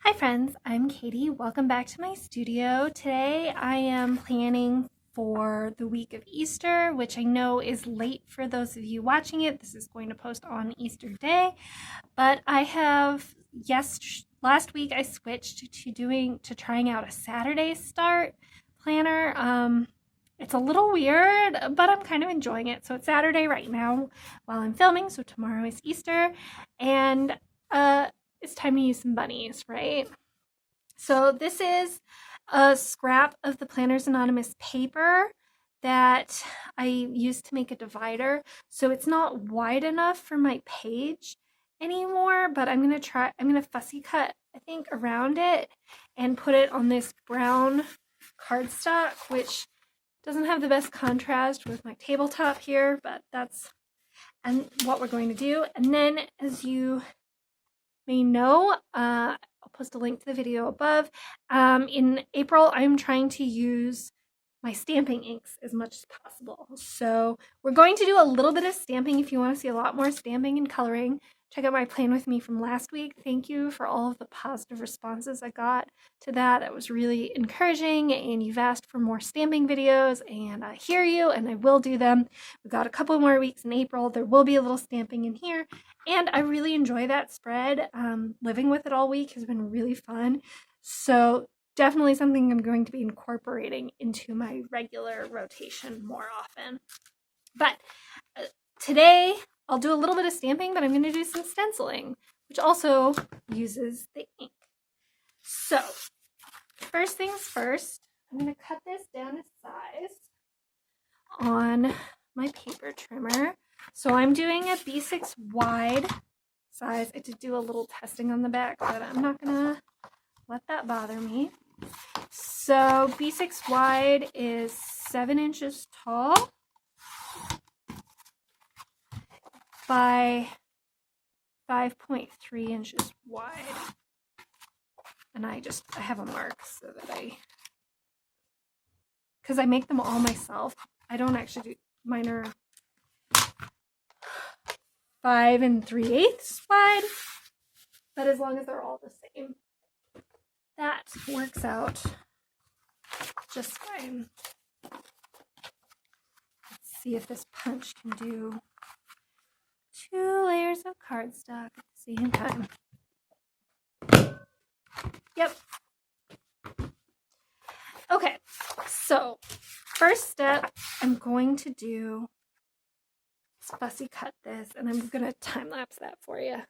Hi friends, I'm Katie. Welcome back to my studio. Today I am planning for the week of Easter, which I know is late for those of you watching it. This is going to post on Easter Day, but I have, last week I switched to trying out a Saturday start planner. It's a little weird, but I'm kind of enjoying it. So it's Saturday right now while I'm filming, so tomorrow is Easter, and it's time to use some bunnies, right? So this is a scrap of the Planners Anonymous paper that I used to make a divider. So it's not wide enough for my page anymore, but I'm gonna fussy cut, I think, around it and put it on this brown cardstock, which doesn't have the best contrast with my tabletop here, but that's what we're going to do. And then, as you may know, I'll post a link to the video above. In April, I'm trying to use my stamping inks as much as possible. So we're going to do a little bit of stamping. If you want to see a lot more stamping and coloring, check out my plan with me from last week. Thank you for all of the positive responses I got to that. That was really encouraging, and you've asked for more stamping videos, and I hear you, and I will do them. We've got a couple more weeks in April. There will be a little stamping in here, and I really enjoy that spread. Living with it all week has been really fun. So definitely something I'm going to be incorporating into my regular rotation more often. But today I'll do a little bit of stamping, but I'm going to do some stenciling, which also uses the ink. So first things first, I'm going to cut this down to size on my paper trimmer. So I'm doing a B6 wide size. I did do a little testing on the back, but I'm not going to let that bother me. So B6 wide is 7 inches tall by 5.3 inches wide. And I have a mark so that because I make them all myself. I don't actually do, mine are 5 3/8 wide, but as long as they're all the same, that works out just fine. Let's see if this punch can do 2 layers of cardstock at the same time. Yep. Okay, so first step I'm going to do is fussy cut this, and I'm going to time lapse that for you.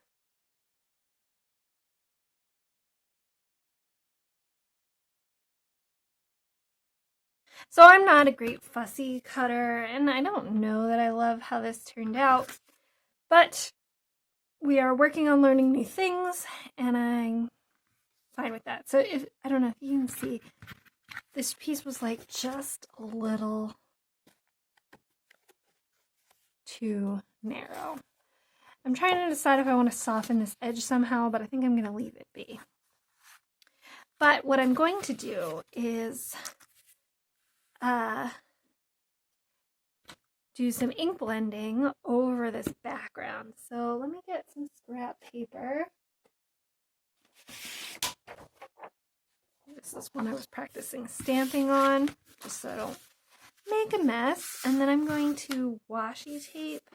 So I'm not a great fussy cutter, and I don't know that I love how this turned out, but we are working on learning new things, and I'm fine with that. So I don't know if you can see, this piece was like just a little too narrow. I'm trying to decide if I want to soften this edge somehow, but I think I'm going to leave it be. But what I'm going to do is do some ink blending over this background. So let me get some scrap paper. This is one I was practicing stamping on, just so I don't make a mess. And then I'm going to washi tape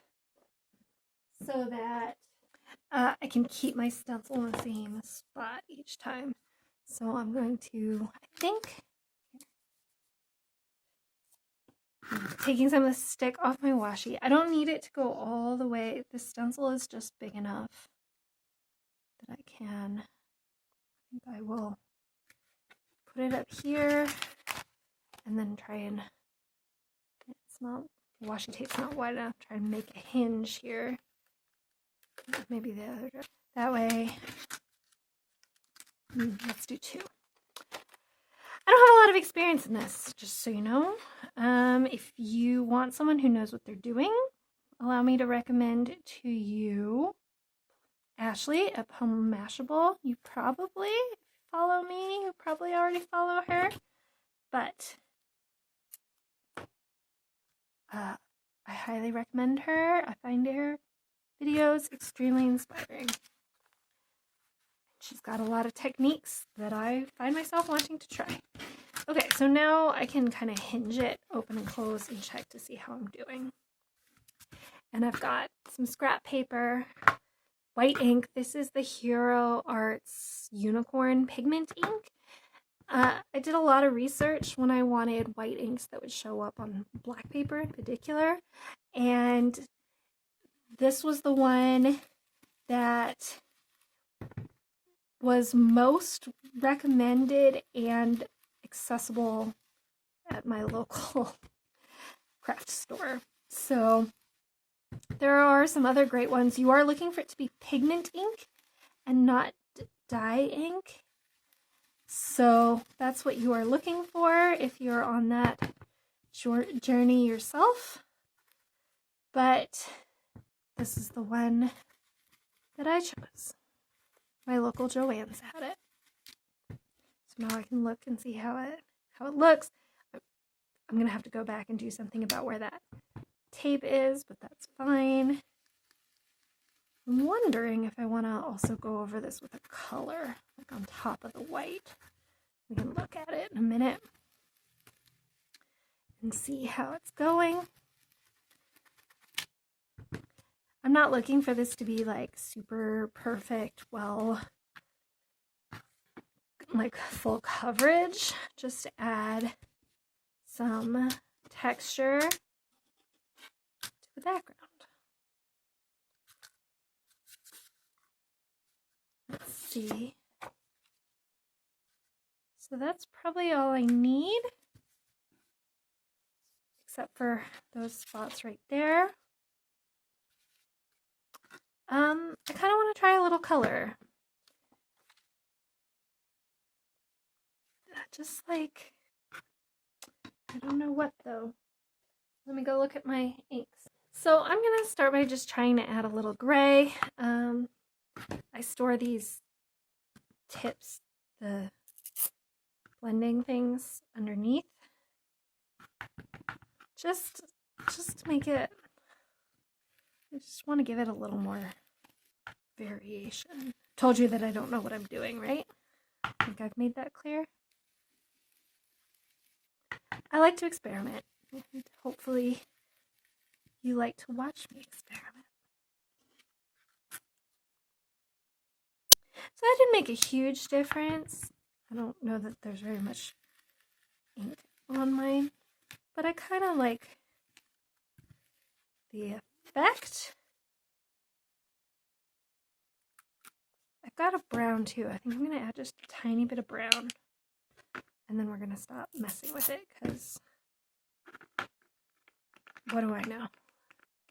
so that I can keep my stencil in the same spot each time. So I'm going to, I think, taking some of the stick off my washi. I don't need it to go all the way. The stencil is just big enough that I can, I think I will put it up here and then try and, it's not, washi tape's not wide enough, try and make a hinge here. Maybe the other, that way. Let's do 2. I don't have a lot of experience in this, just so you know. If you want someone who knows what they're doing, allow me to recommend to you Ashley at Poem Mashable. You probably follow me, you probably already follow her, but I highly recommend her. I find her videos extremely inspiring. she's got a lot of techniques that I find myself wanting to try. Okay, so now I can kind of hinge it, open and close, and check to see how I'm doing. And I've got some scrap paper, white ink. This is the Hero Arts Unicorn Pigment ink. I did a lot of research when I wanted white inks that would show up on black paper in particular, and this was the one that was most recommended and accessible at my local craft store. So there are some other great ones. You are looking for it to be pigment ink and not dye ink. So that's what you are looking for if you're on that short journey yourself. But this is the one that I chose. My local Joann's had it. So now I can look and see how it looks. I'm going to have to go back and do something about where that tape is, but that's fine. I'm wondering if I want to also go over this with a color, like on top of the white. We can look at it in a minute and see how it's going. I'm not looking for this to be like super perfect, well, like full coverage, just to add some texture to the background. Let's see. So that's probably all I need, except for those spots right there. I kind of want to try a little color. Just like, I don't know what though. Let me go look at my inks. So I'm going to start by just trying to add a little gray. I store these tips, the blending things underneath. Just to make it, I just want to give it a little more variation. Told you that I don't know what I'm doing, right? I think I've made that clear. I like to experiment. And hopefully you like to watch me experiment. So that didn't make a huge difference. I don't know that there's very much ink on mine, but I kind of like the effect. I've got a brown too. I think I'm going to add just a tiny bit of brown, and then we're going to stop messing with it because what do I know?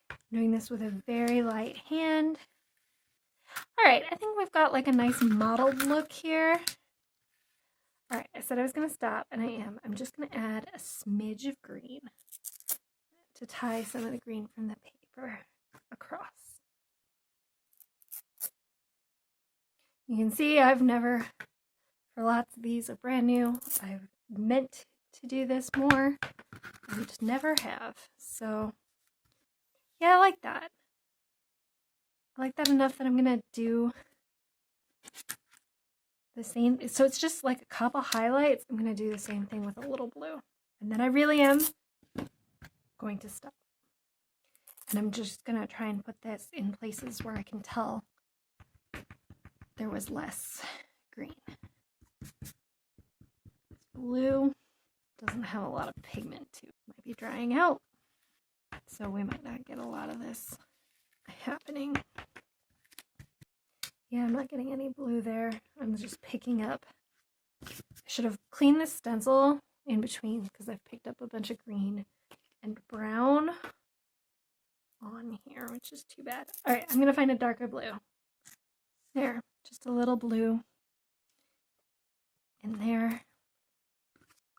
I'm doing this with a very light hand. All right, I think we've got like a nice mottled look here. All right, I said I was going to stop, and I am. I'm just going to add a smidge of green to tie some of the green from the paper across. You can see I've never, for lots of these are brand new, I've meant to do this more and just never have. So yeah, I like that. I like that enough that I'm going to do the same. So it's just like a couple highlights. I'm going to do the same thing with a little blue. And then I really am going to stop. And I'm just going to try and put this in places where I can tell there was less green. Blue doesn't have a lot of pigment to it. Might be drying out. So we might not get a lot of this happening. Yeah, I'm not getting any blue there. I'm just picking up. I should have cleaned this stencil in between because I've picked up a bunch of green and brown on here, which is too bad. All right, I'm going to find a darker blue. There, just a little blue in there.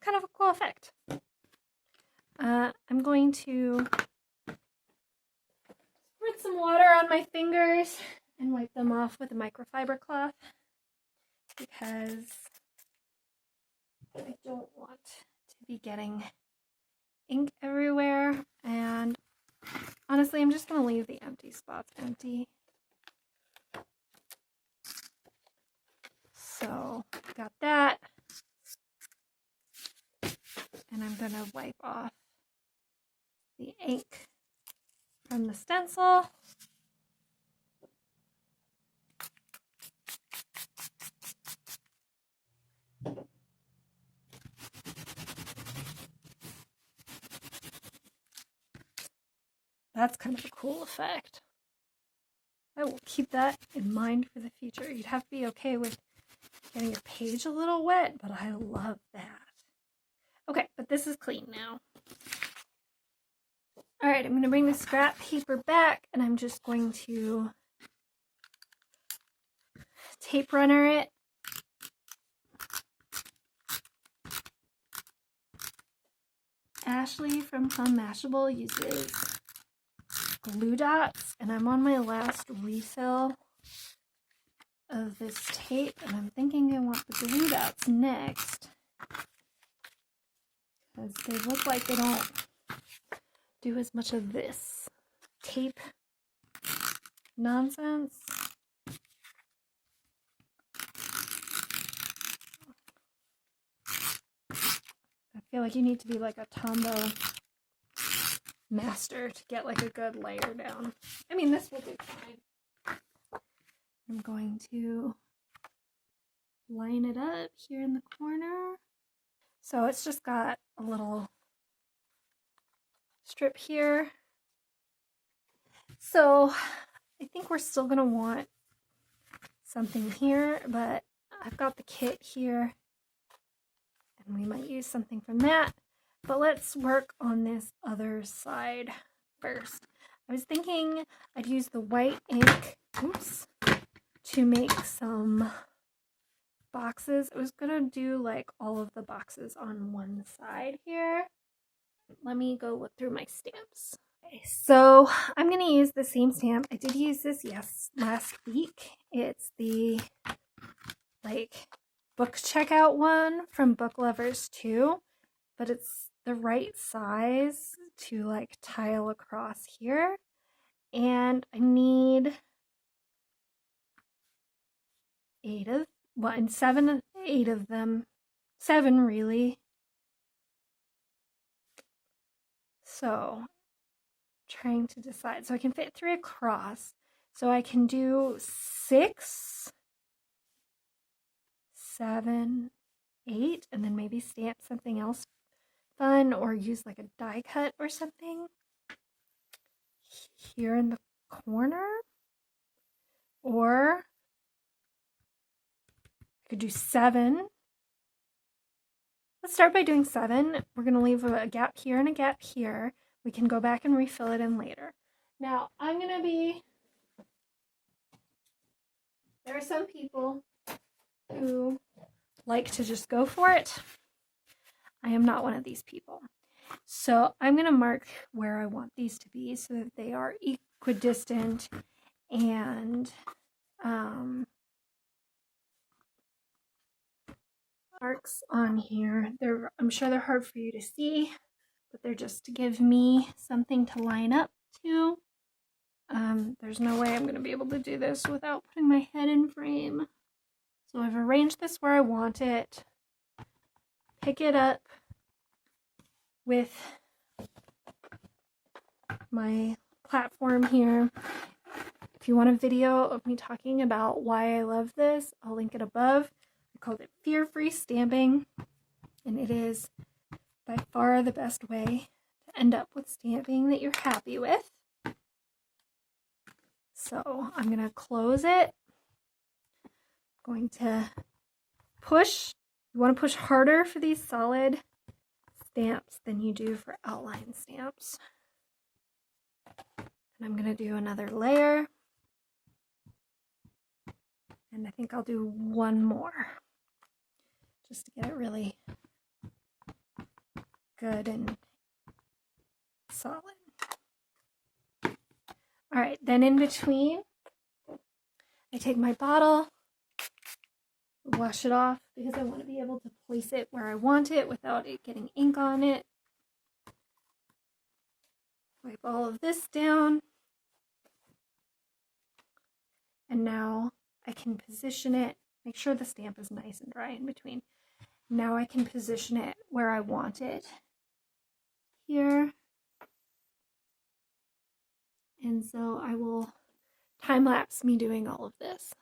Kind of a cool effect. I'm going to squirt some water on my fingers and wipe them off with a microfiber cloth because I don't want to be getting ink everywhere. And honestly, I'm just going to leave the empty spots empty. So got that. And I'm going to wipe off the ink from the stencil. That's kind of a cool effect. I will keep that in mind for the future. You'd have to be okay with getting your page a little wet, but I love that. Okay, but this is clean now. All right, I'm going to bring the scrap paper back, and I'm just going to tape runner it. Ashley from Plum Mashable uses glue dots, and I'm on my last refill of this tape, and I'm thinking I want the glue dots next because they look like they don't do as much of this tape nonsense. I feel like you need to be like a Tombow master to get like a good layer down. I mean, this will be fine. I'm going to line it up here in the corner. So it's just got a little strip here. So I think we're still going to want something here, but I've got the kit here and we might use something from that. But let's work on this other side first. I was thinking I'd use the white ink, to make some boxes. I was gonna do like all of the boxes on one side here. Let me go look through my stamps. Okay, so I'm gonna use the same stamp. I did use this, last week. It's the like book checkout one from Book Lovers 2, but it's the right size to like tile across here. And I need 8 of them. 7 really. So trying to decide. So I can fit 3 across. So I can do 6, 7, 8, and then maybe stamp something else fun or use like a die cut or something here in the corner. Or I could do 7. Let's start by doing 7. We're going to leave a gap here and a gap here. We can go back and refill it in later. Now, I'm going to be... There are some people who like to just go for it. I am not one of these people. So I'm going to mark where I want these to be so that they are equidistant and marks on here. I'm sure they're hard for you to see, but they're just to give me something to line up to. There's no way I'm going to be able to do this without putting my head in frame. So I've arranged this where I want it. Pick it up with my platform here. If you want a video of me talking about why I love this, I'll link it above. I called it Fear-Free Stamping, and it is by far the best way to end up with stamping that you're happy with. So I'm going to close it. I'm going to push. You want to push harder for these solid stamps than you do for outline stamps. And I'm going to do another layer. And I think I'll do one more just to get it really good and solid. All right, then in between, I take my bottle, wash it off because I want to be able to place it where I want it without it getting ink on it. Wipe all of this down. And now I can position it, make sure the stamp is nice and dry in between. Now I can position it where I want it here. And so I will time lapse me doing all of this.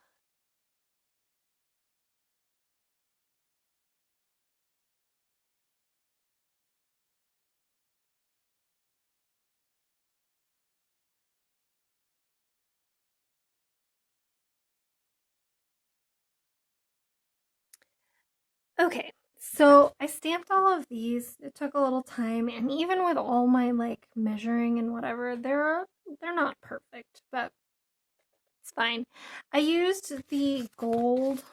Okay, so I stamped all of these. It took a little time, and even with all my like measuring and whatever, they're not perfect, but it's fine. I used the gold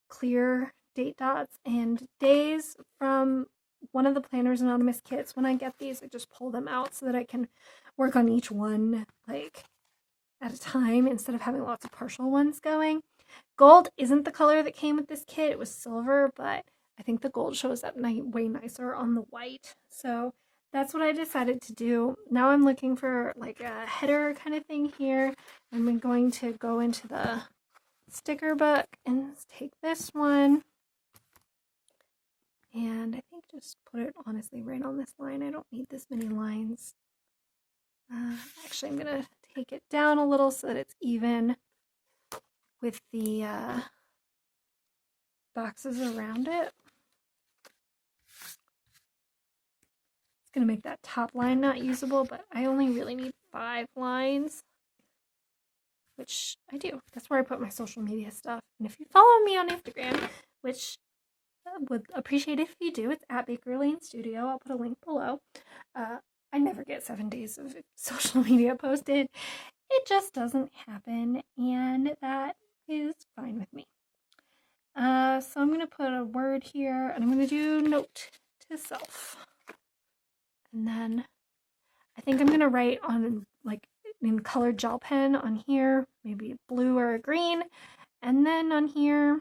clear date dots and days from one of the Planners Anonymous kits. When I get these, I just pull them out so that I can work on each one like at a time instead of having lots of partial ones going. Gold isn't the color that came with this kit. It was silver, but I think the gold shows up way nicer on the white. So that's what I decided to do. Now I'm looking for like a header kind of thing here. I'm going to go into the sticker book and take this one. And I think just put it honestly right on this line. I don't need this many lines. Actually, I'm going to take it down a little so that it's even with the boxes around it. It's going to make that top line not usable, but I only really need 5 lines, which I do. That's where I put my social media stuff. And if you follow me on Instagram, which I would appreciate if you do, it's at Bakerlane Studio. I'll put a link below. I never get 7 days of social media posted. It just doesn't happen, and that is fine with me. So I'm going to put a word here, and I'm going to do note to self. And then I think I'm going to write on like in colored gel pen on here, maybe a blue or a green. And then on here,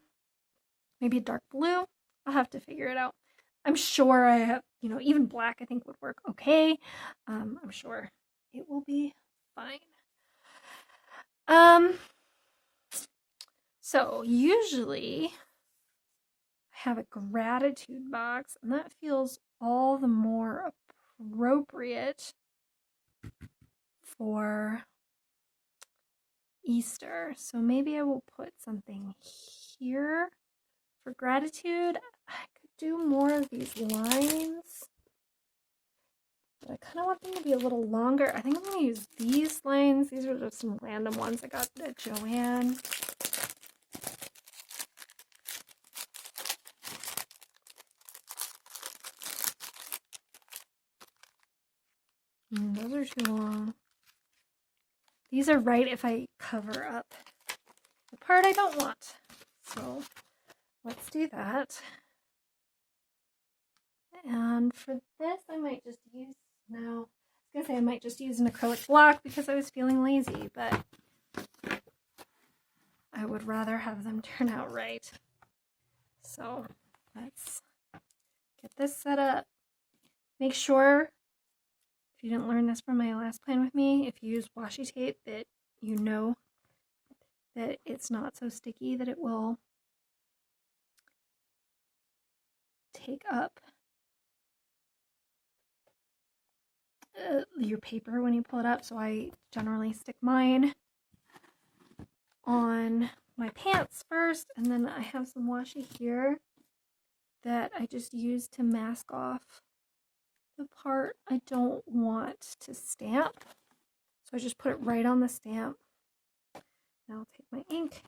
maybe a dark blue. I'll have to figure it out. I'm sure I have, even black I think would work okay. I'm sure it will be fine. So usually I have a gratitude box, and that feels all the more appropriate for Easter. So maybe I will put something here for gratitude. I could do more of these lines, but I kind of want them to be a little longer. I think I'm going to use these lines. These are just some random ones I got at Joann. Those are too long. These are right if I cover up the part I don't want. So let's do that. And for this, I might just use, no, I was going to say I might just use an acrylic block because I was feeling lazy, but I would rather have them turn out right. So let's get this set up. Make sure, if you didn't learn this from my last plan with me, if you use washi tape, that you know that it's not so sticky that it will take up your paper when you pull it up. So I generally stick mine on my pants first, and then I have some washi here that I just use to mask off the part I don't want to stamp. So I just put it right on the stamp. Now I'll take my ink.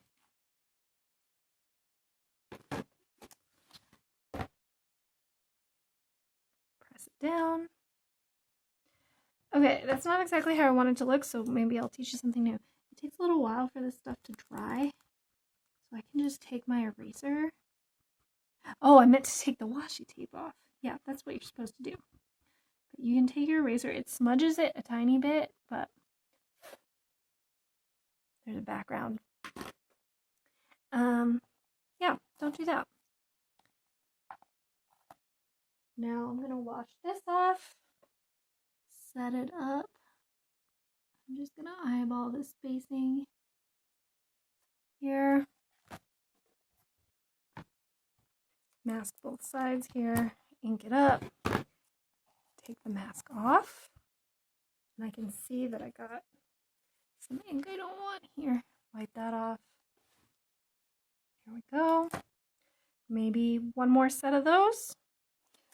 Press it down. Okay, that's not exactly how I want it to look, so maybe I'll teach you something new. It takes a little while for this stuff to dry, so I can just take my eraser. Oh, I meant to take the washi tape off. Yeah, that's what you're supposed to do. But you can take your eraser. It smudges it a tiny bit, but there's a background. Yeah, don't do that. Now I'm going to wash this off, set it up. I'm just going to eyeball the spacing. here. Mask both sides here, ink it up, take the mask off, and I can see that I got some ink I don't want here. Wipe that off. Here we go. Maybe one more set of those.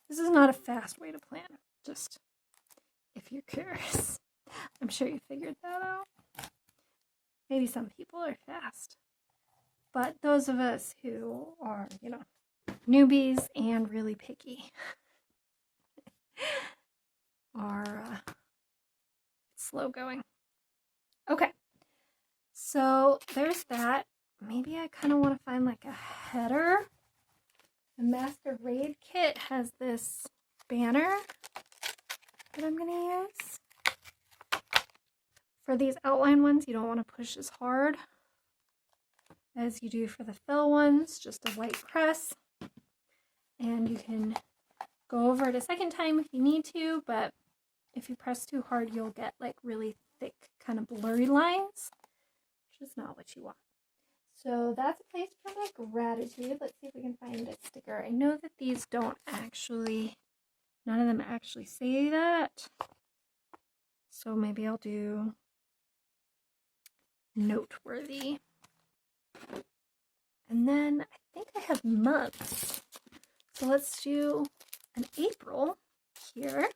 This is not a fast way to plan, just if you're curious. I'm sure you figured that out. Maybe some people are fast, but those of us who are, newbies and really picky are slow going. Okay, so there's that. Maybe I kind of want to find like a header. The Masquerade kit has this banner that I'm going to use. For these outline ones, you don't want to push as hard as you do for the fill ones, just a light press. And you can go over it a second time if you need to, but if you press too hard, you'll get like really thick, kind of blurry lines, which is not what you want. So that's a place for my gratitude. Let's see if we can find a sticker. I know that these don't actually, none of them actually say that. So maybe I'll do noteworthy. And then I think I have months. So let's do an April here.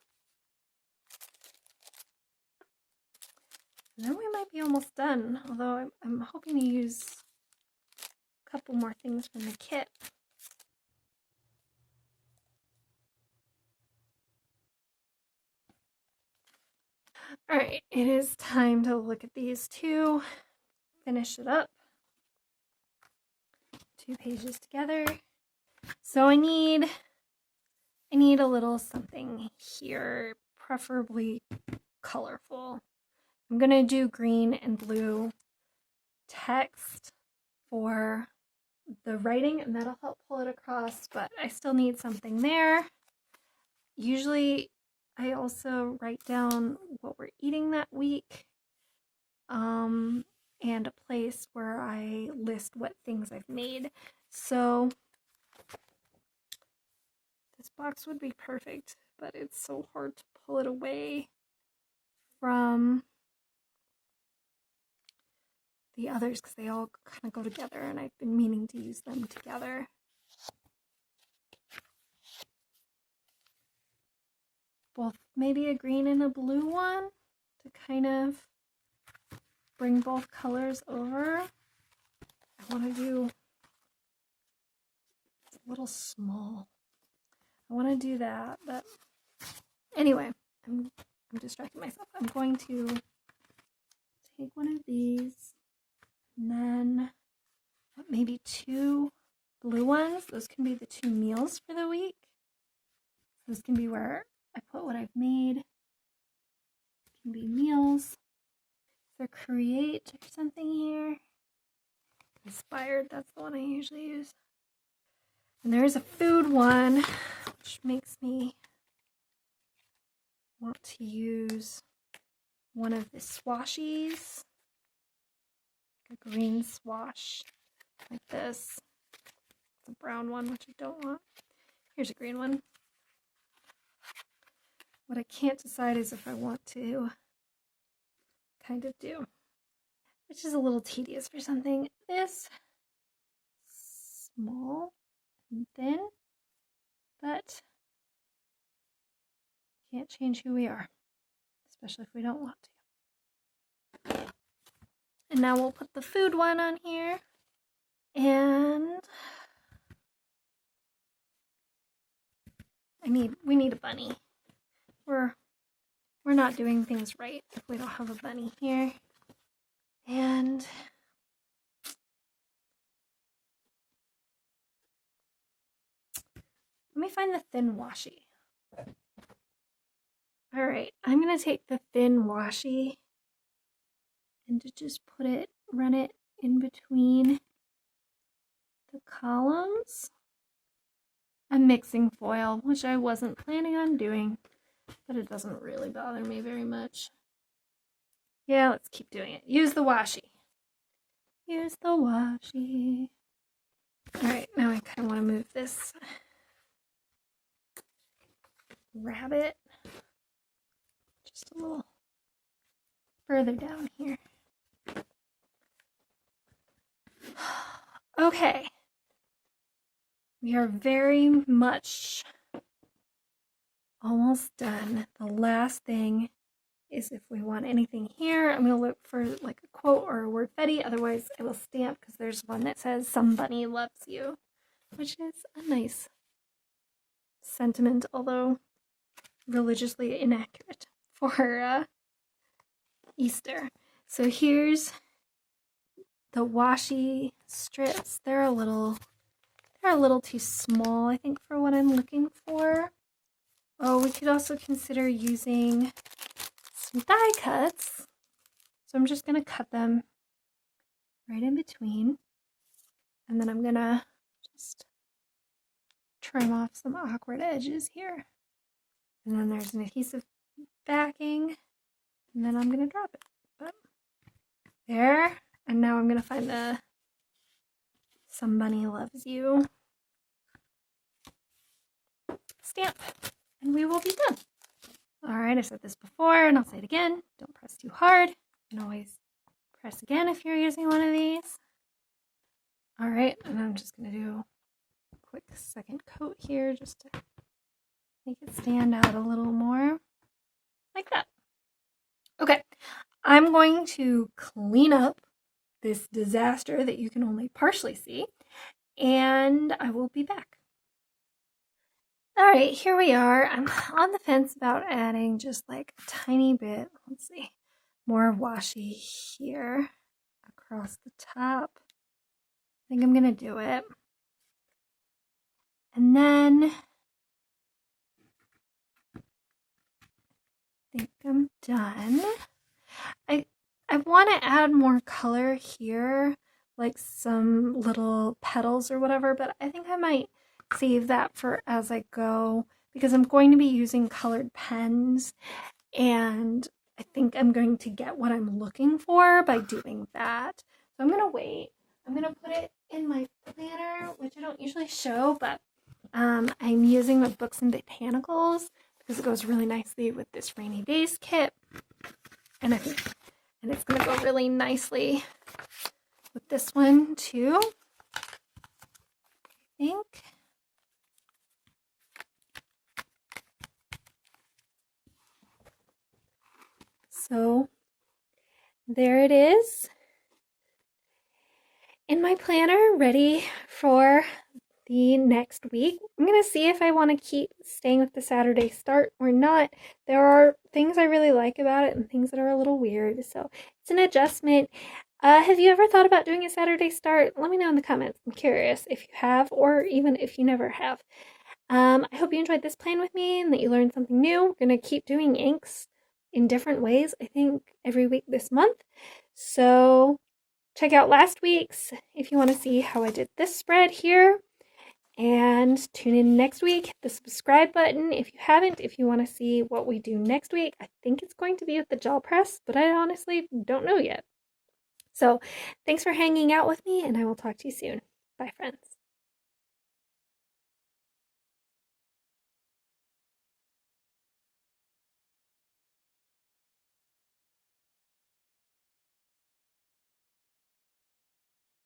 And then we might be almost done, although I'm hoping to use a couple more things from the kit. All right, it is time to look at these two, finish it up. 2 pages together. So I need a little something here, preferably colorful. I'm going to do green and blue text for the writing, and that'll help pull it across, but I still need something there. Usually I also write down what we're eating that week, and a place where I list what things I've made. So this box would be perfect, but it's so hard to pull it away from the others because they all kind of go together, and I've been meaning to use them together. Both, maybe a green and a blue one to kind of bring both colors over. I want to do, it's a little small. I want to do that, but anyway, I'm distracting myself. I'm going to take one of these and then maybe 2 blue ones. Those can be the 2 meals for the week. Those can be where I put what I've made. It can be meals. For create or something here. Inspired, that's the one I usually use. And there's a food one, which makes me want to use one of the swashies. A green swash, like this. It's a brown one, which I don't want. Here's a green one. What I can't decide is if I want to kind of do, which is a little tedious for something this small and thin, but can't change who we are, especially if we don't want to. And now we'll put the food one on here, and we need a bunny. We're not doing things right if we don't have a bunny here. And let me find the thin washi. All right, I'm gonna take the thin washi and to just run it in between the columns. I'm mixing foil, which I wasn't planning on doing, but it doesn't really bother me very much. Yeah, let's keep doing it. Use the washi. Here's the washi. Alright, now I kind of want to move this rabbit just a little further down here. Okay. We are very much almost done. The last thing is if we want anything here, I'm going to look for like a quote or a word fetty. Otherwise, I will stamp because there's one that says somebody loves you, which is a nice sentiment, although religiously inaccurate for Easter. So here's the washi strips. They're a little too small, I think, for what I'm looking for. Oh, we could also consider using some die cuts. So I'm just gonna cut them right in between. And then I'm gonna just trim off some awkward edges here. And then there's an adhesive backing. And then I'm gonna drop it. But there. And now I'm gonna find the Somebody Loves You stamp. And we will be done. Alright, I said this before and I'll say it again. Don't press too hard. You can always press again if you're using one of these. Alright, and I'm just going to do a quick second coat here just to make it stand out a little more. Like that. Okay, I'm going to clean up this disaster that you can only partially see, and I will be back. Alright, here we are. I'm on the fence about adding just like a tiny bit, let's see, more washi here across the top. I think I'm going to do it. And then I think I'm done. I want to add more color here, like some little petals or whatever, but I think I might save that for as I go because I'm going to be using colored pens and I think I'm going to get what I'm looking for by doing that. So I'm going to wait. I'm going to put it in my planner, which I don't usually show, but I'm using the Books and Botanicals because it goes really nicely with this Rainy Days kit. And it's going to go really nicely with this one too, I think. So there it is in my planner, ready for the next week. I'm going to see if I want to keep staying with the Saturday start or not. There are things I really like about it and things that are a little weird, so it's an adjustment. Have you ever thought about doing a Saturday start? Let me know in the comments. I'm curious if you have or even if you never have. I hope you enjoyed this plan with me and that you learned something new. We're going to keep doing inks in different ways, I think, every week this month. So check out last week's if you want to see how I did this spread here. And tune in next week. Hit the subscribe button if you haven't, if you want to see what we do next week. I think it's going to be with the gel press, but I honestly don't know yet. So thanks for hanging out with me, and I will talk to you soon. Bye, friends.